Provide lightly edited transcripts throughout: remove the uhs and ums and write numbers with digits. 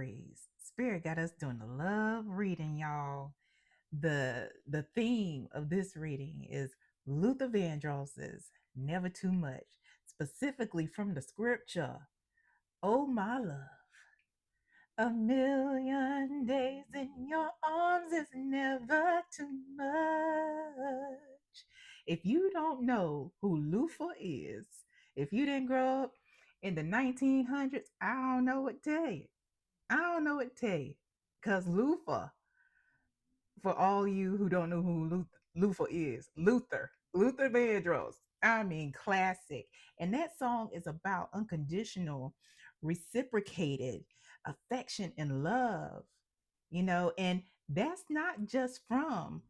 Aries. Spirit got us doing the love reading, y'all. The theme of this reading is Luther Vandross's Never Too Much, specifically from the scripture. Oh my love, a million days in your arms is never too much. If you don't know who Luther is, if you didn't grow up in the 1900s, I don't know what to tell you. I don't know what to tell you. Because Luther, for all you who don't know who Luther is, Luther Vandross. I mean, classic. And that song is about unconditional, reciprocated affection and love, and that's not just from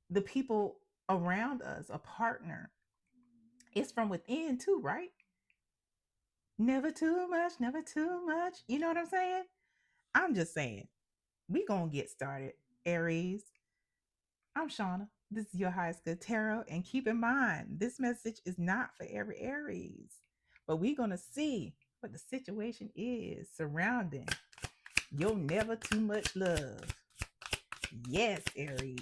the people around us, a partner, it's from within too, right? Never too much, never too much. You know what I'm saying? I'm just saying, we gonna get started, Aries. I'm Shauna. This is your high school tarot. And keep in mind, this message is not for every Aries. But we're going to see what the situation is surrounding your never too much love. Yes, Aries.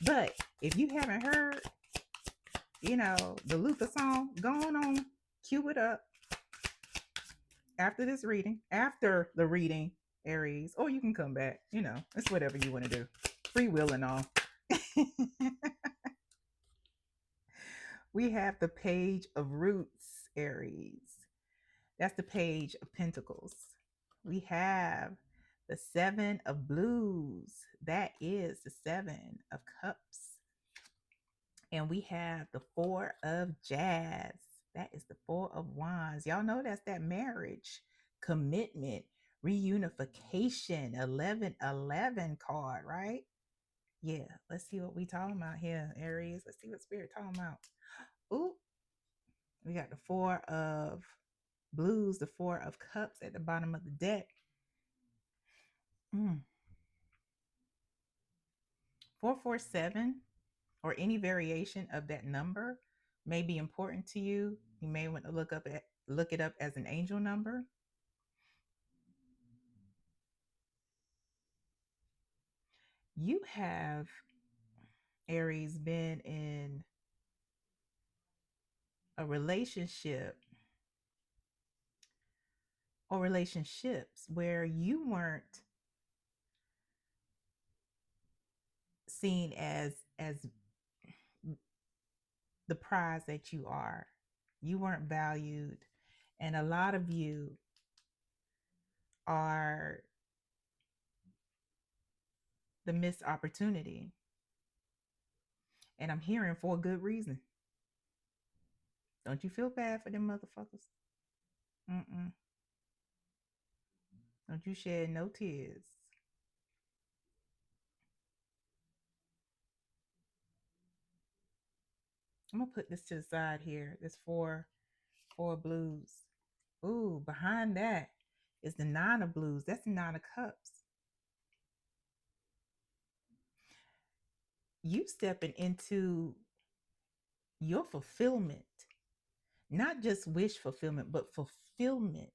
But if you haven't heard, the Luther song, go on, cue it up after this reading, after the reading, Aries. Or you can come back. It's whatever you want to do. Free will and all. We have the Page of Roots, Aries. That's the Page of Pentacles. We have the Seven of Blues. That is the Seven of Cups. And we have the Four of Jazz. That is the Four of Wands. Y'all know that's that marriage, commitment, reunification, 1111 card, right? Yeah, let's see what we talking about here, Aries. Let's see what Spirit talking about. Ooh, we got the Four of Blues, the Four of Cups at the bottom of the deck. 447 or any variation of that number may be important to you. You may want to look it up as an angel number. You have, Aries, been in a relationship or relationships where you weren't seen as the prize that you are. You weren't valued, and a lot of you are the missed opportunity. And I'm hearing for a good reason. Don't you feel bad for them motherfuckers? Don't you shed no tears. I'm gonna put this to the side here. This four blues. Ooh, behind that is the Nine of Blues. That's the Nine of Cups. You stepping into your fulfillment, not just wish fulfillment, but fulfillment.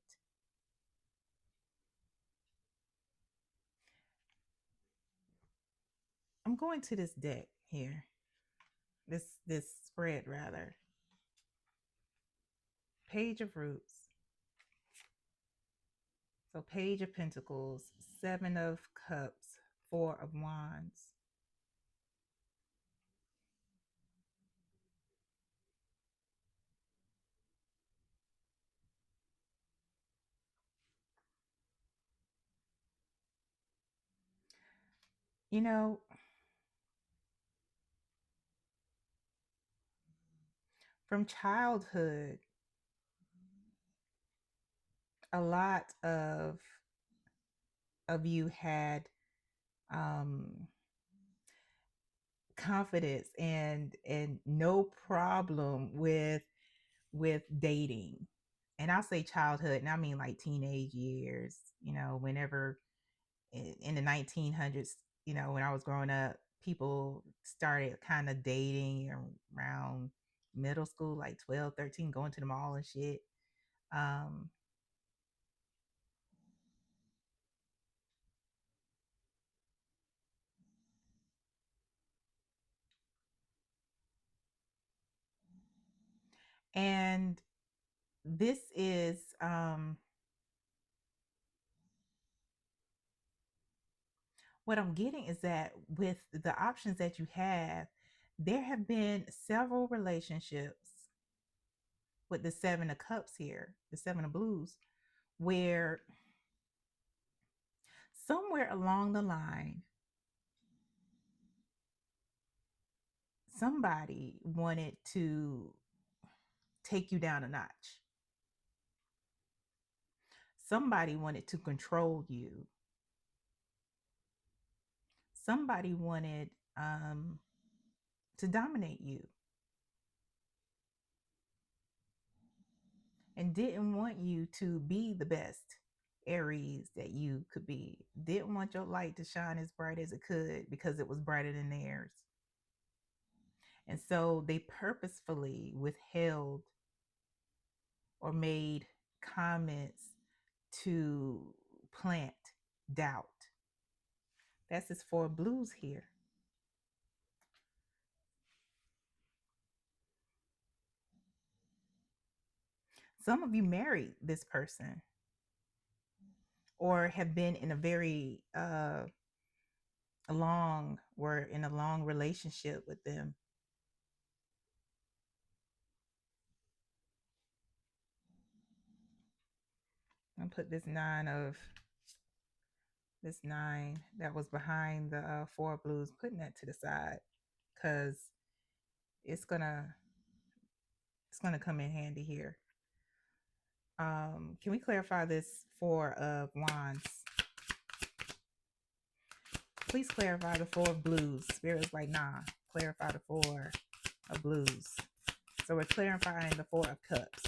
I'm going to this deck here. This spread rather. Page of Roots. So Page of Pentacles, Seven of Cups, Four of Wands. You know, from childhood, a lot of you had confidence and no problem with dating. And I'll say childhood, and I mean like teenage years, whenever in the 1900s, when I was growing up, people started kind of dating around middle school, like 12, 13, going to the mall and shit. And this is what I'm getting is that with the options that you have, there have been several relationships with the Seven of Cups here, the Seven of Blues, where somewhere along the line, somebody wanted to take you down a notch. Somebody wanted to control you. Somebody wanted to dominate you and didn't want you to be the best Aries that you could be. Didn't want your light to shine as bright as it could because it was brighter than theirs. And so they purposefully withheld or made comments to plant doubt. That's his four blues here. Some of you married this person or have been in a very long, were in a long relationship with them. I'll put this nine that was behind the four blues, putting that to the side because it's gonna come in handy here. Can we clarify this four of wands? Please clarify the four of blues. Spirit's like, nah, clarify the four of blues. So we're clarifying the four of cups,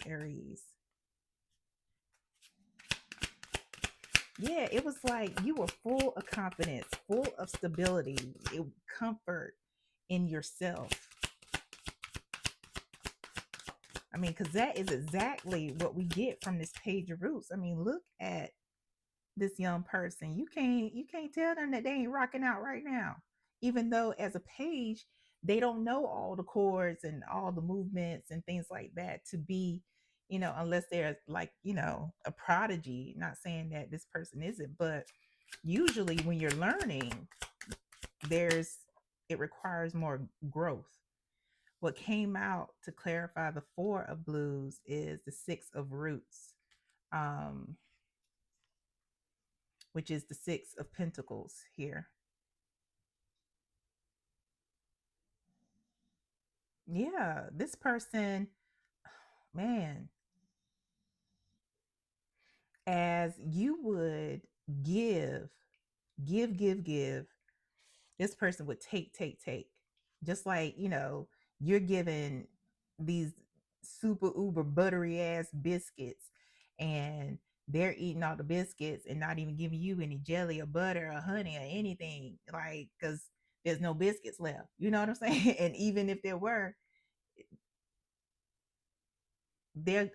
Aries. Yeah, it was like you were full of confidence, full of stability, comfort in yourself. I mean, because that is exactly what we get from this page of roots. I mean, look at this young person. You can't tell them that they ain't rocking out right now, even though as a page they don't know all the chords and all the movements and things like that to be, unless they're like, a prodigy. Not saying that this person isn't, but usually when you're learning, it requires more growth. What came out to clarify the four of blues is the six of roots, which is the six of pentacles here. Yeah, this person, man, as you would give, give, this person would take. Just like, you're giving these super uber buttery ass biscuits and they're eating all the biscuits and not even giving you any jelly or butter or honey or anything, like, because there's no biscuits left. You know what I'm saying? And even if there were, they're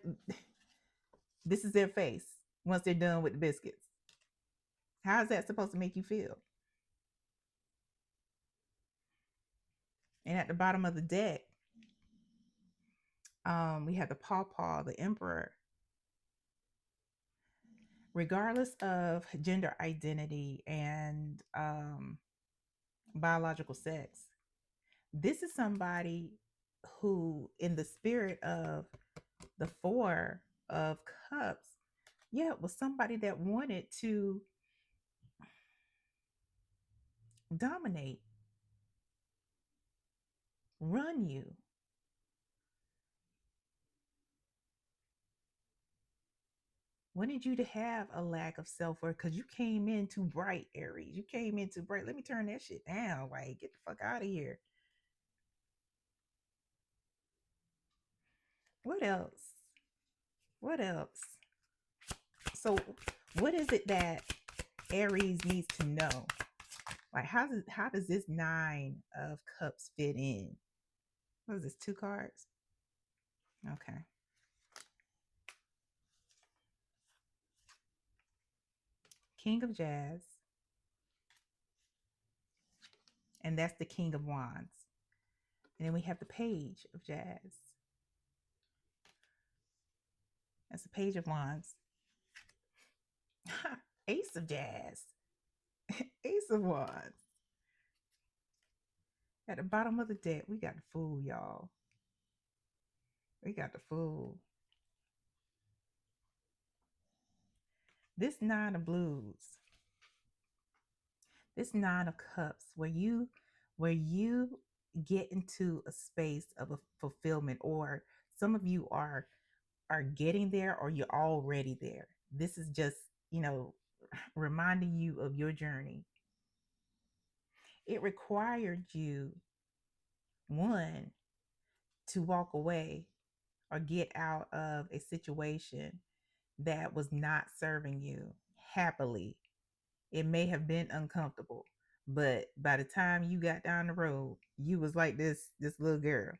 this is their face once they're done with the biscuits. How is that supposed to make you feel? And at the bottom of the deck, we have the pawpaw, the emperor. Regardless of gender identity and biological sex, this is somebody who, in the spirit of the four of cups, yeah, was somebody that wanted to dominate, run you. Wanted you to have a lack of self-worth because you came in too bright, Aries. You came in too bright. Let me turn that shit down. Like, get the fuck out of here. What else? What else? So, what is it that Aries needs to know? Like, how does this nine of cups fit in? What is this? Two cards? Okay. King of Jazz. And that's the King of Wands. And then we have the Page of Jazz. That's a Page of Wands. Ace of Jazz. Ace of Wands. At the bottom of the deck, we got the Fool, y'all. We got the Fool. This Nine of Blues. This Nine of Cups, where you get into a space of a fulfillment, or some of you are getting there, or you're already there. This is just, you know, reminding you of your journey. It required you, one, to walk away or get out of a situation that was not serving you happily. It may have been uncomfortable, but by the time you got down the road, you was like this little girl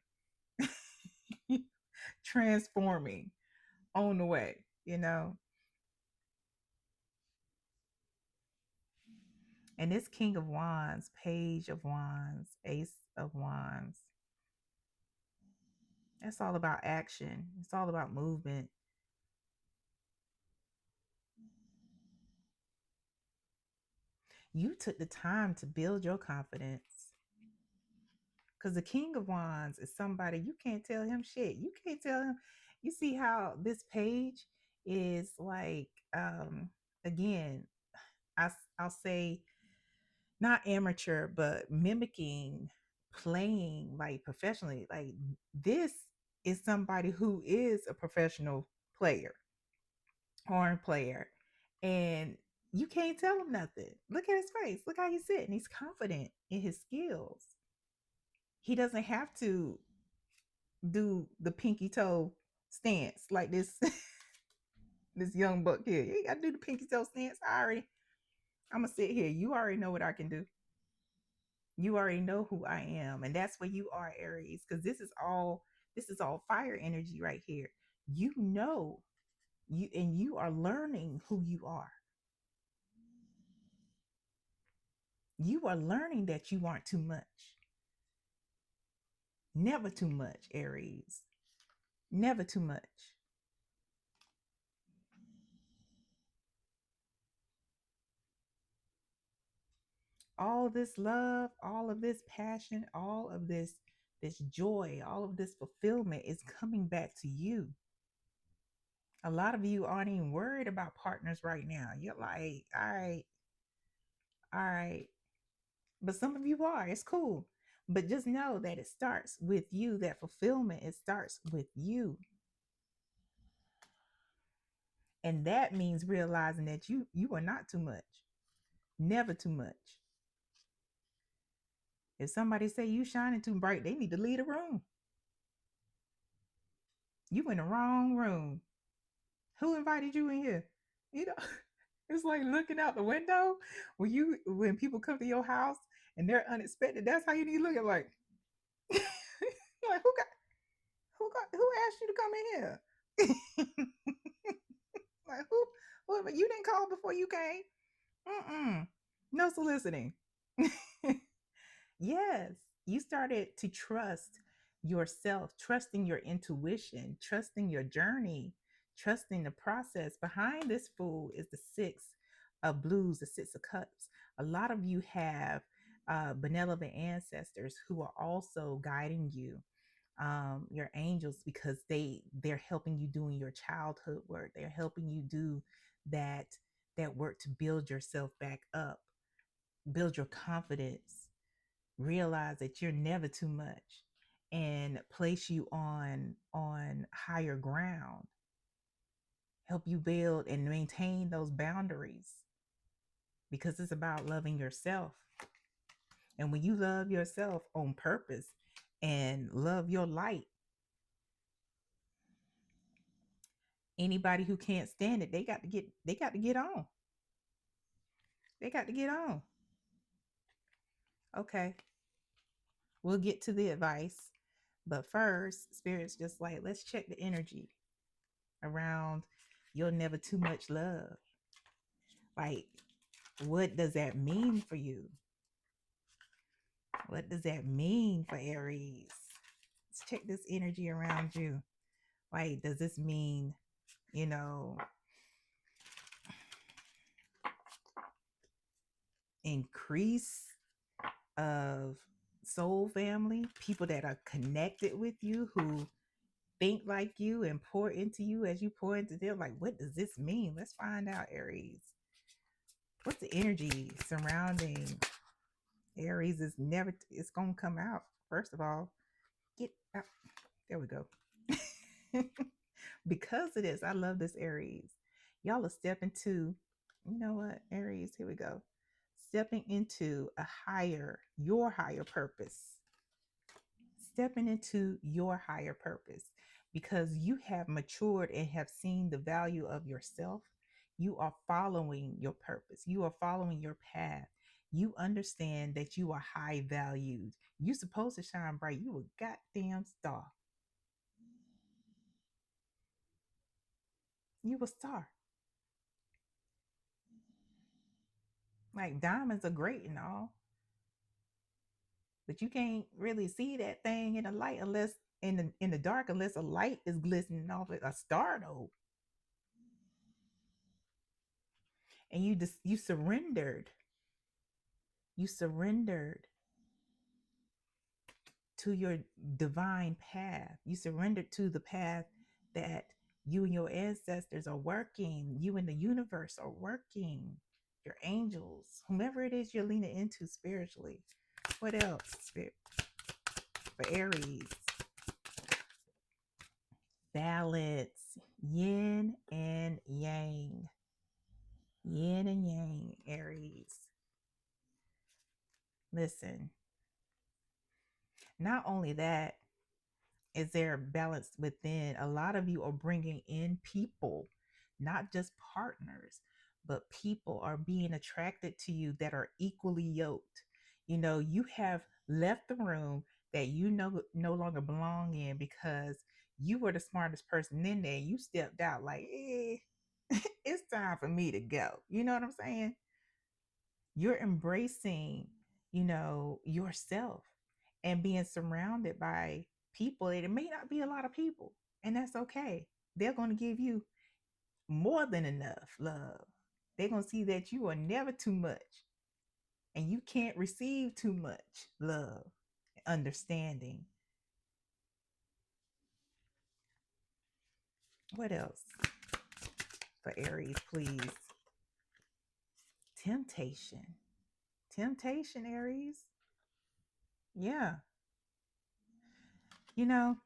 transforming on the way, you know. And this King of Wands, Page of Wands, Ace of Wands, that's all about action. It's all about movement. You took the time to build your confidence. Because the King of Wands is somebody you can't tell him shit. You can't tell him. You see how this page is like, again, I, I'll say not amateur, but mimicking, playing like professionally. Like this is somebody who is a professional player, horn player, and you can't tell him nothing. Look at his face. Look how he's sitting. He's confident in his skills. He doesn't have to do the pinky toe stance like this this young buck here. You ain't gotta do the pinky toe stance. I'm gonna sit here. You already know what I can do. You already know who I am. And that's where you are, Aries, because this is all fire energy right here. You know, you are learning who you are. You are learning that you aren't too much. Never too much, Aries. Never too much. All this love, all of this passion, all of this joy, all of this fulfillment is coming back to you. A lot of you aren't even worried about partners right now. You're like, all right. But some of you are. It's cool. But just know that it starts with you. That fulfillment, it starts with you. And that means realizing that you are not too much. Never too much. If somebody say you shining too bright, they need to leave the room. You in the wrong room. Who invited you in here? You know, it's like looking out the window when people come to your house and they're unexpected. That's how you need to look at, like, like who asked you to come in here? Like who you didn't call before you came? Mm-mm. No soliciting. Yes, you started to trust yourself, trusting your intuition, trusting your journey, trusting the process. Behind this Fool is the Six of Blues, the Six of Cups. A lot of you have benevolent ancestors who are also guiding you, your angels, because they're helping you doing your childhood work. They're helping you do that work to build yourself back up, build your confidence, realize that you're never too much, and place you on higher ground, help you build and maintain those boundaries, because it's about loving yourself. And when you love yourself on purpose and love your light, anybody who can't stand it, they got to get on. They got to get on. Okay, we'll get to the advice, but first, Spirit's just like, let's check the energy around your never too much love. Like, what does that mean for you? What does that mean for Aries? Let's check this energy around you. Like, does this mean you know, increase of soul family, people that are connected with you, who think like you and pour into you as you pour into them. Like, what does this mean? Let's find out, Aries. What's the energy surrounding Aries? Is never, it's gonna come out. First of all, get out. There we go. Because of this, I love this, Aries. Y'all are stepping to, you know what, Aries, here we go. Stepping into your higher purpose. Stepping into your higher purpose because you have matured and have seen the value of yourself. You are following your purpose. You are following your path. You understand that you are high valued. You're supposed to shine bright. You a goddamn star. You a star. Like, diamonds are great and all, but you can't really see that thing in the light unless in the dark, unless a light is glistening off it. A star though. And you surrendered. You surrendered to your divine path. You surrendered to the path that you and your ancestors are working. You and the universe are working. Your angels, whomever it is you're leaning into spiritually. What else for Aries? Balance, yin and yang. Yin and yang, Aries. Listen, not only that, is there balance within. A lot of you are bringing in people, not just partners, but people are being attracted to you that are equally yoked. You know, you have left the room that you know no longer belong in because you were the smartest person in there. You stepped out like, it's time for me to go. You know what I'm saying? You're embracing, yourself and being surrounded by people. It may not be a lot of people, and that's okay. They're going to give you more than enough love. They're going to see that you are never too much and you can't receive too much love, understanding. What else for Aries, please? Temptation. Temptation, Aries. Yeah. You know,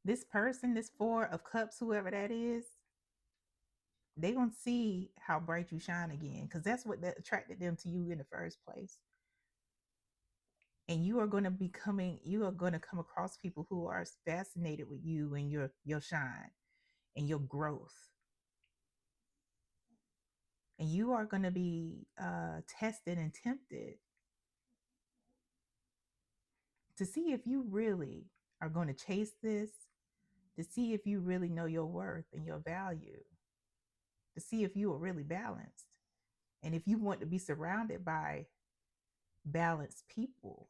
this person, this Four of Cups, whoever that is, they gonna see how bright you shine again, because that's what that attracted them to you in the first place. And you are going to come across people who are fascinated with you and your shine and your growth. And you are going to be tested and tempted to see if you really are going to chase this, to see if you really know your worth and your value, to see if you are really balanced. And if you want to be surrounded by balanced people.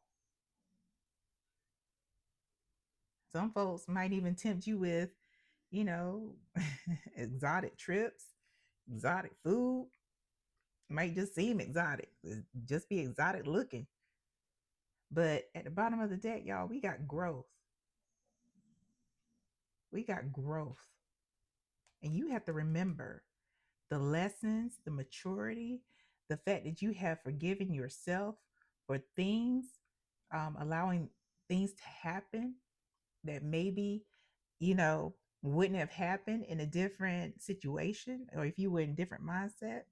Some folks might even tempt you with, you know, exotic trips, exotic food. Might just seem exotic, just be exotic looking. But at the bottom of the deck, y'all, we got growth. We got growth. And you have to remember the lessons, the maturity, the fact that you have forgiven yourself for things, allowing things to happen that maybe, wouldn't have happened in a different situation or if you were in a different mindset.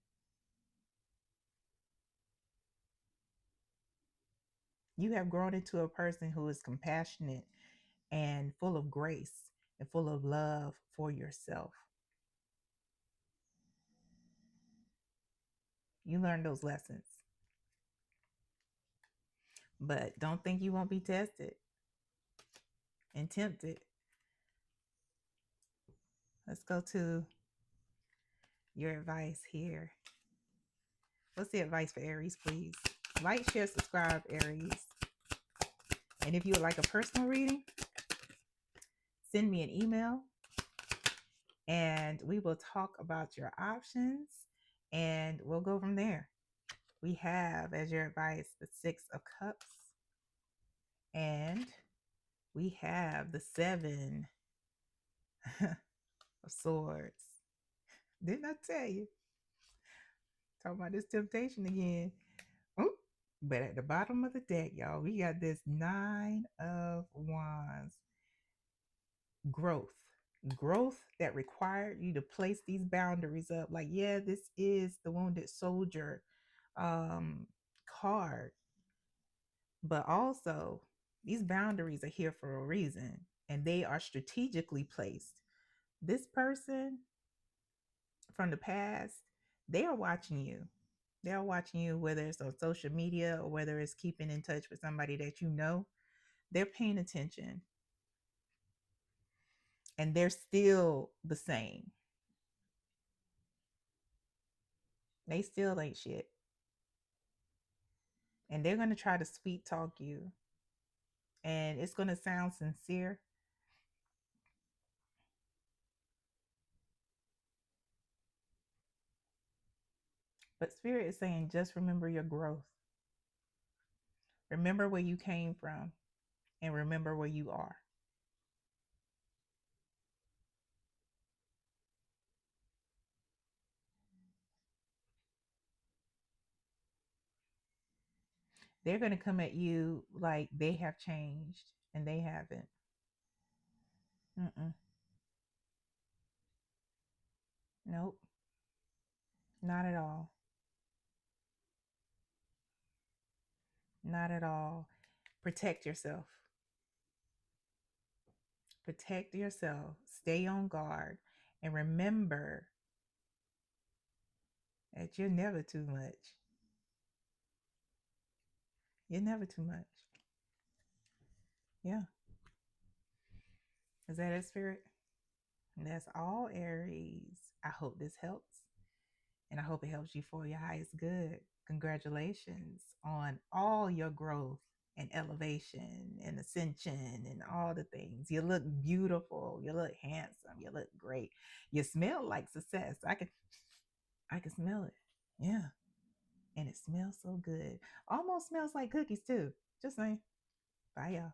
You have grown into a person who is compassionate and full of grace and full of love for yourself. You learn those lessons. But don't think you won't be tested and tempted. Let's go to your advice here. What's the advice for Aries, please? Like, share, subscribe, Aries. And if you would like a personal reading, send me an email and we will talk about your options and we'll go from there. We have as your advice the Six of Cups, and we have the Seven of Swords. Didn't I tell you? Talking about this temptation again. Ooh. But at the bottom of the deck, y'all, we got this Nine of Wands. Growth. Growth that required you to place these boundaries up. Like, yeah, this is the wounded soldier um card, but also these boundaries are here for a reason and they are strategically placed. This person from the past, they are watching you. They're watching you, whether it's on social media or whether it's keeping in touch with somebody that you know. They're paying attention and they're still the same. They still ain't shit. And they're going to try to sweet talk you. And it's going to sound sincere. But Spirit is saying just remember your growth. Remember where you came from and remember where you are. They're going to come at you like they have changed and they haven't. Mm-mm. Nope, not at all. Not at all. Protect yourself. Protect yourself. Stay on guard. And remember that you're never too much. You're never too much. Yeah. Is that it, Spirit? And that's all, Aries. I hope this helps. And I hope it helps you for your highest good. Congratulations on all your growth and elevation and ascension and all the things. You look beautiful. You look handsome. You look great. You smell like success. I can smell it. Yeah. And it smells so good. Almost smells like cookies too. Just saying. Bye, y'all.